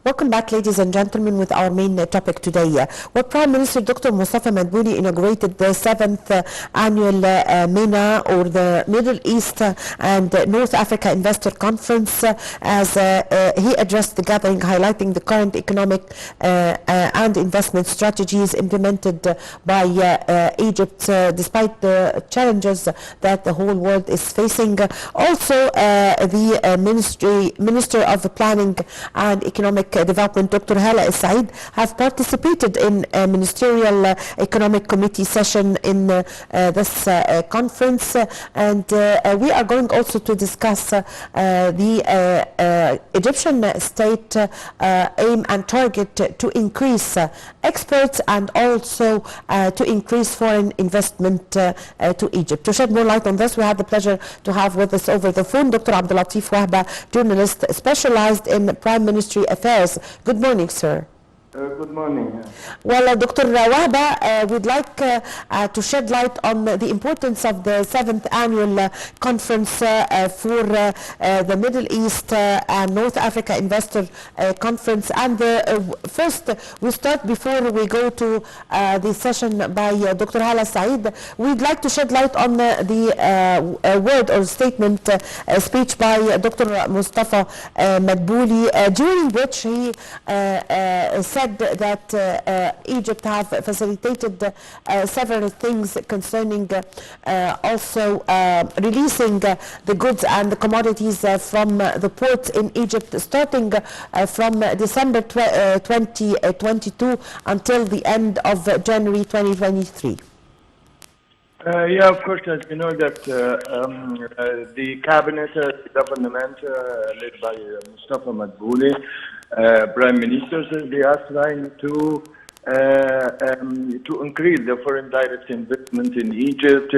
Welcome back, ladies and gentlemen, with our main topic today. Where Prime Minister Dr. Mustafa Madbouli inaugurated the 7th annual MENA, or the Middle East and North Africa Investor Conference, as he addressed the gathering, highlighting the current economic and investment strategies implemented by Egypt, despite the challenges that the whole world is facing. Also, the Minister of Planning and Economic Development, Dr. Hala Said, have participated in a ministerial economic committee session in this conference, and we are going also to discuss the Egyptian state aim and target to increase exports and also to increase foreign investment to Egypt. To shed more light on this, we have the pleasure to have with us over the phone Dr. Abdel Latif Wahba, journalist specialized in Prime Ministry affairs. Good morning, sir. Good morning. Well, Dr. Wahba, we'd like to shed light on the importance of the 7th annual conference for the Middle East and North Africa Investor Conference. And first, we start before we go to the session by Dr. Hala Said. We'd like to shed light on the word or statement speech by Dr. Mustafa Madbouli, during which he said that Egypt have facilitated several things concerning also releasing the goods and the commodities from the ports in Egypt, starting from December 2022 until the end of January 2023. Yeah, of course, as you know that the cabinet, the government led by Mustafa Madbouli, Prime Minister, they are trying to increase the foreign direct investment in Egypt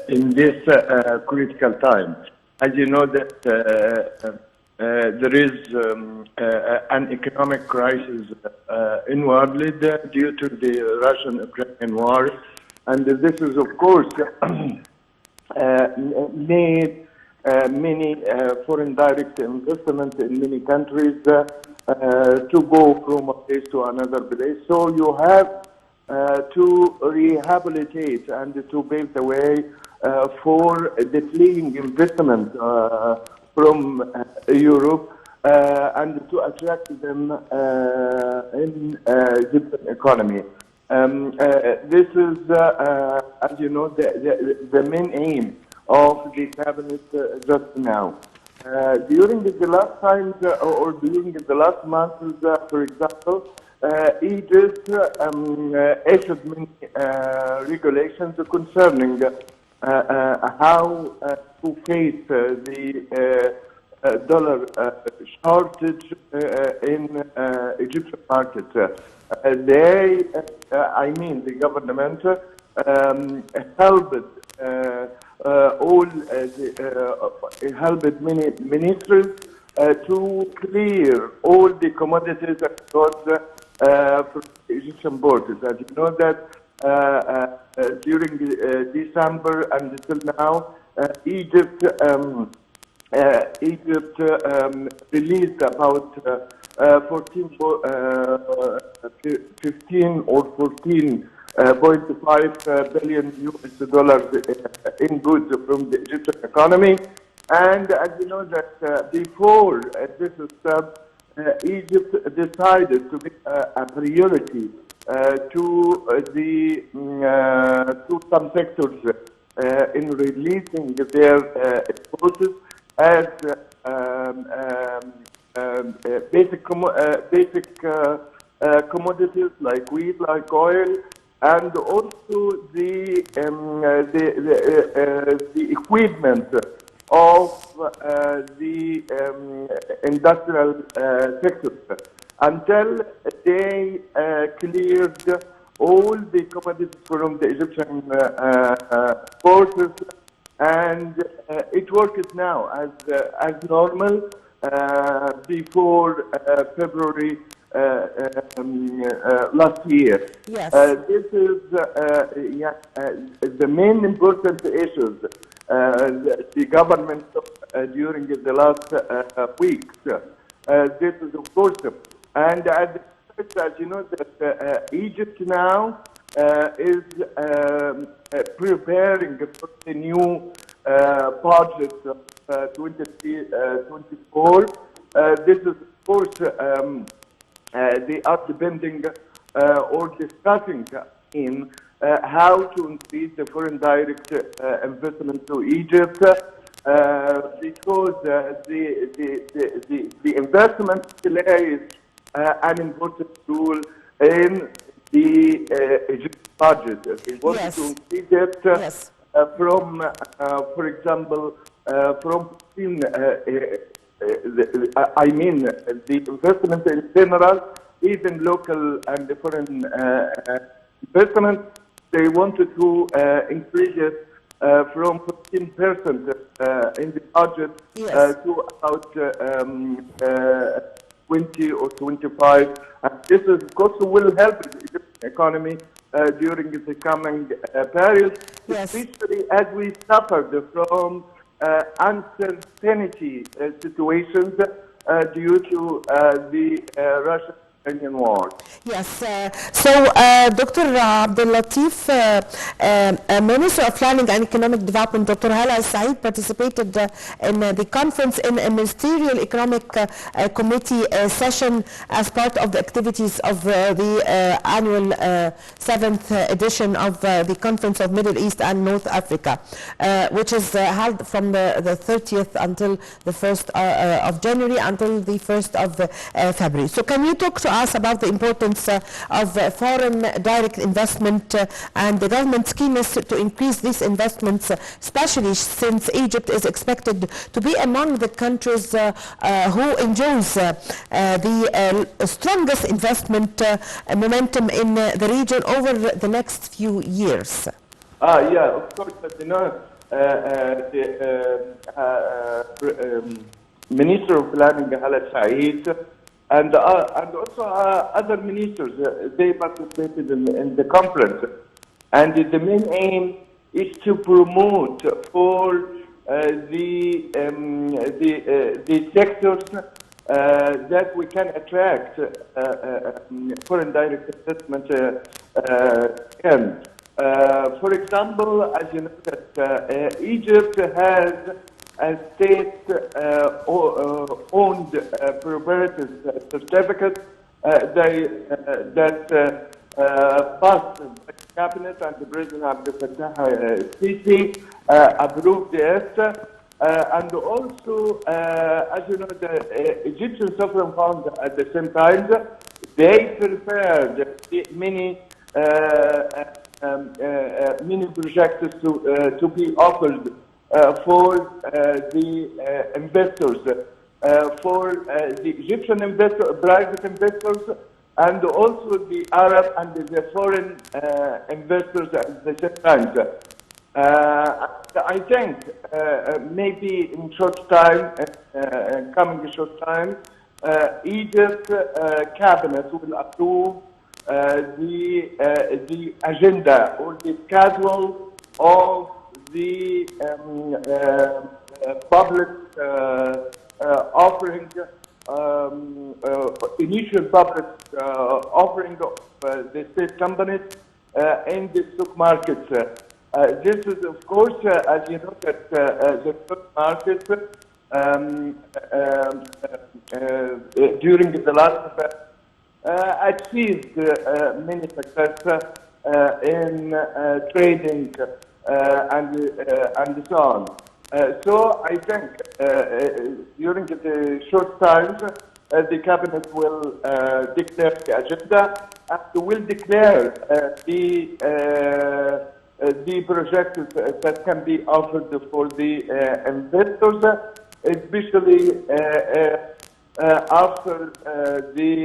in this critical time. As you know that there is an economic crisis inwardly due to the Russian-Ukrainian war, and this is, of course, made many foreign direct investment in many countries to go from a place to another place. So you have to rehabilitate and to pave the way for the fleeing investment from Europe and to attract them in Egyptian economy. This is, as you know, the main aim of the cabinet just now. During the last times or during the last months, for example, Egypt issued many regulations concerning how to face the dollar shortage in Egyptian market. The government helped many ministries to clear all the commodities that got from Egyptian borders. As you know that during December and until now, Egypt released about 15 or 14.5 billion US dollars in goods from the Egyptian economy. And as you know that before this step, Egypt decided to make a priority to some sectors in releasing their exports as basic commodities like wheat, like oil, and also the equipment of the industrial sector, until they cleared all the commodities from the Egyptian forces, and it works now as normal before February last year. Yes. This is the main important issues the government during the last weeks. This is, of course, And as you know, that Egypt now is preparing for the new budget of 23-24. This is, of course, they are depending or discussing in how to increase the foreign direct investment to Egypt, because the investment plays an important role in the Egypt budget. They wanted to increase it from, for example, from 15, I mean, the investment in general, even local and foreign investment, they wanted to increase it from 15% in the budget to about 20 or 25. And this, is, of course, will help the Egyptian economy during the coming period, especially as we suffered from uncertainty situations due to the Russian-Ukrainian war. Yes. So, Dr. Abdel Latif, Minister of Planning and Economic Development, Dr. Hala Said, participated in the conference in a Ministerial Economic Committee session as part of the activities of the annual 7th edition of the Conference of Middle East and North Africa, which is held from the 30th until the 1st of January until the 1st of February. So can you talk to us about the importance of foreign direct investment and the government's keenness to increase these investments, especially since Egypt is expected to be among the countries who enjoys the strongest investment momentum in the region over the next few years? Yeah, of course, but you know, the Minister of Planning, Hala Said, and also other ministers, they participated in the conference. And the main aim is to promote for the sectors that we can attract foreign direct investment in. For example, as you know, that Egypt has a state-owned proprietary certificate that passed the cabinet, and the President Abdel Sisi approved it. And also, as you know, the Egyptian Sovereign Fund at the same time, they prepared many projects to be offered for the investors, for the Egyptian private investors, and also the Arab and the foreign investors at the same time. I think maybe in short time, coming short time, Egypt cabinet will approve the agenda or the schedule of the public offering, initial public offering of the state companies in the stock markets. This is, of course, as you know, that the stock market during the last achieved many success in trading and so on. So I think during the short time, the cabinet will declare the agenda and will declare the projects that can be offered for the investors, especially after the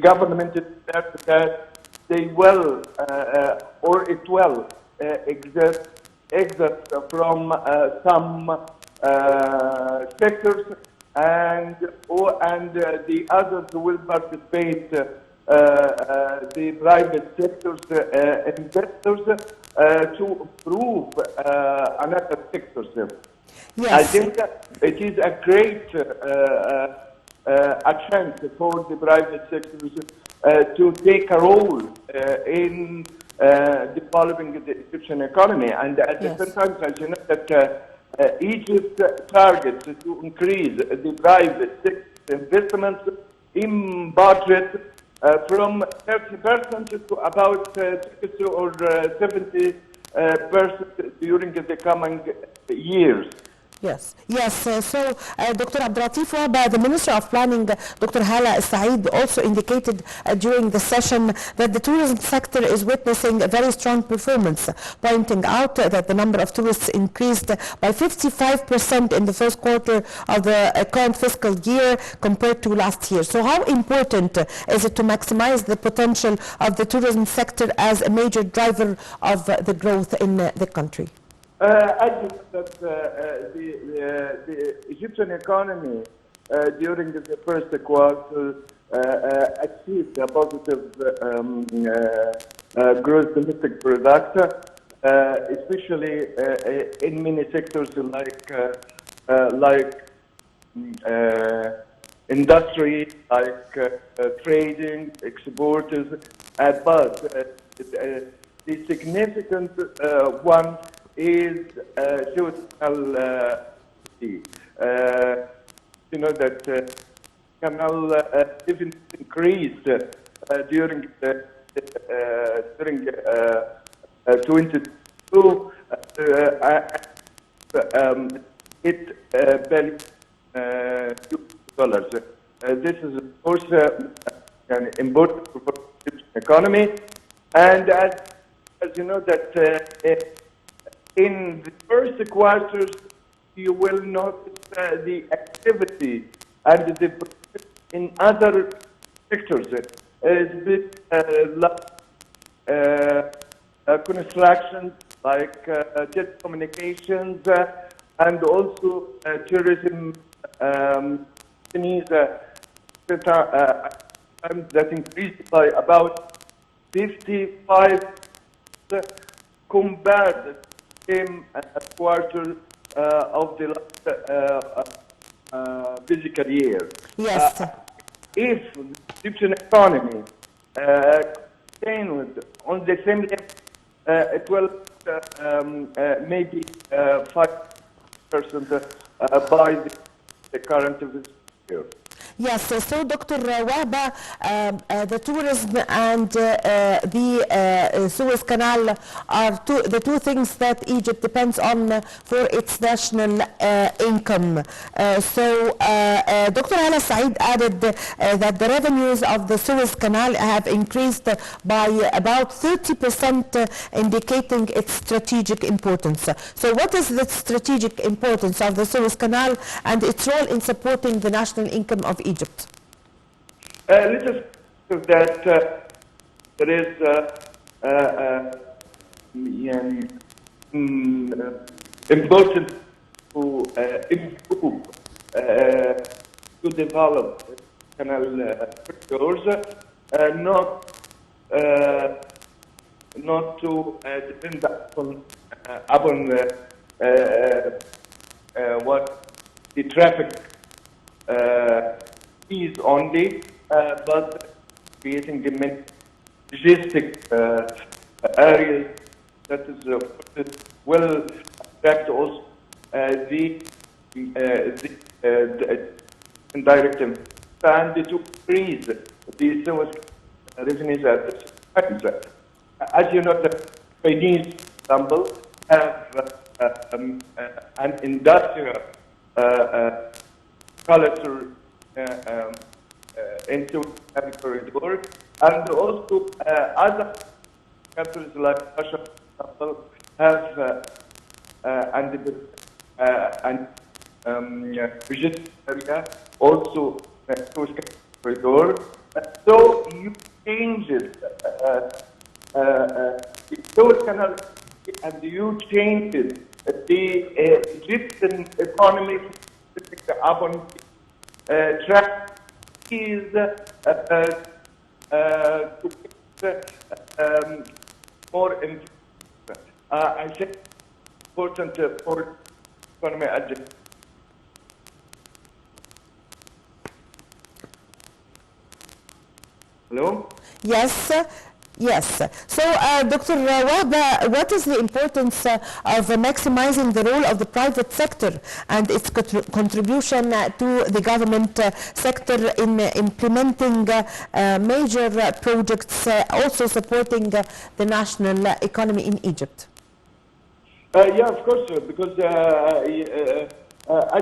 government declared that they will or it will exit from some sectors, and the others will participate. The private sectors investors to improve another sectors. Yes. I think that it is a great a chance for the private sector to take a role in developing the Egyptian economy. And at the same time, as you know, that Egypt targets to increase the private sector investment in budget from 30% to about 60 or 70% during the coming years. Yes, yes. Dr. Abdel Wahba, the Minister of Planning, Dr. Hala Said, also indicated during the session that the tourism sector is witnessing a very strong performance, pointing out that the number of tourists increased by 55% in the first quarter of the current fiscal year compared to last year. So how important is it to maximize the potential of the tourism sector as a major driver of the growth in the country? I think that the Egyptian economy during the first quarter achieved a positive gross domestic product, especially in many sectors like industry, like trading, exporters, but the significant one is you know that canal even increased during 22 $8 billion. This is of course important for the economy, and as you know that in the first quarters, you will notice the activity and the in other sectors, like construction, like telecommunications, and also tourism that increased by about 55 compared same quarter of the last fiscal year. Yes. If the Egyptian economy continued on the same level, it will maybe 5% by the current fiscal year. Yes, so Dr. Wahba, the tourism and the Suez Canal are the two things that Egypt depends on for its national income. Dr. Hala Said added that the revenues of the Suez Canal have increased by about 30%, indicating its strategic importance. So what is the strategic importance of the Suez Canal and its role in supporting the national income of Egypt? Let us say that there is important to improve, to develop canal corridors, not to depend upon what the traffic is only, but creating the logistic areas that will affect also the indirect and to increase the Suez revenues at the same time. As you know, the Chinese, for example, have an industrial culture into the corridor, and also other countries like Russia, for example, have regional area also Suez corridor. So you change it, the Suez Canal, and you change it, the Egyptian economy upon track is more I think important for economy agenda. Hello? Yes. Yes. So, Dr. Wahba, what is the importance of maximizing the role of the private sector and its contribution to the government sector in implementing major projects, also supporting the national economy in Egypt? Yeah, of course, because as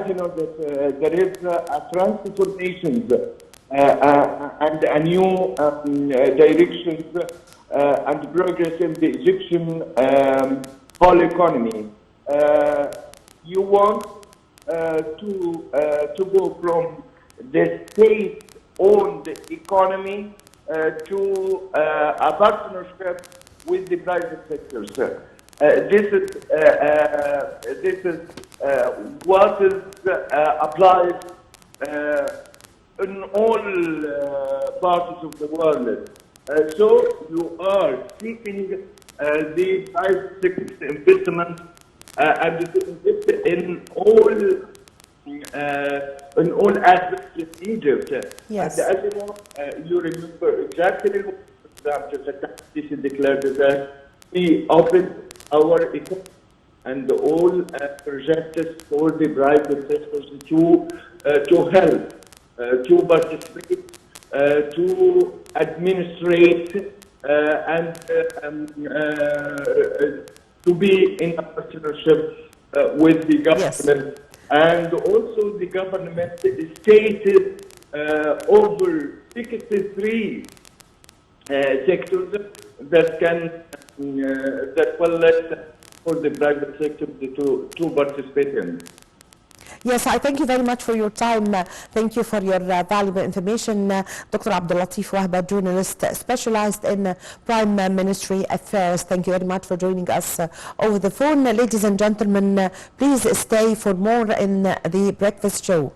you know, that there is a transformation and a new directions and progress in the Egyptian whole economy. You want to go from the state-owned economy to a partnership with the private sector. This is what is applied in all parts of the world. So you are seeking the private sector investment and to invest in all aspects of Egypt. Yes. And as you know, you remember exactly what the Constitution declared that we opened our economy and all projects for the private sectors to help, to participate, to administrate, and to be in a partnership with the government. Yes. And also the government stated over 63 sectors that can that will let for the private sector to participate in. Yes, I thank you very much for your time. Thank you for your valuable information. Dr. Abdel Latif Wahba, journalist specialized in Prime Ministry Affairs. Thank you very much for joining us over the phone. Ladies and gentlemen, please stay for more in the Breakfast Show.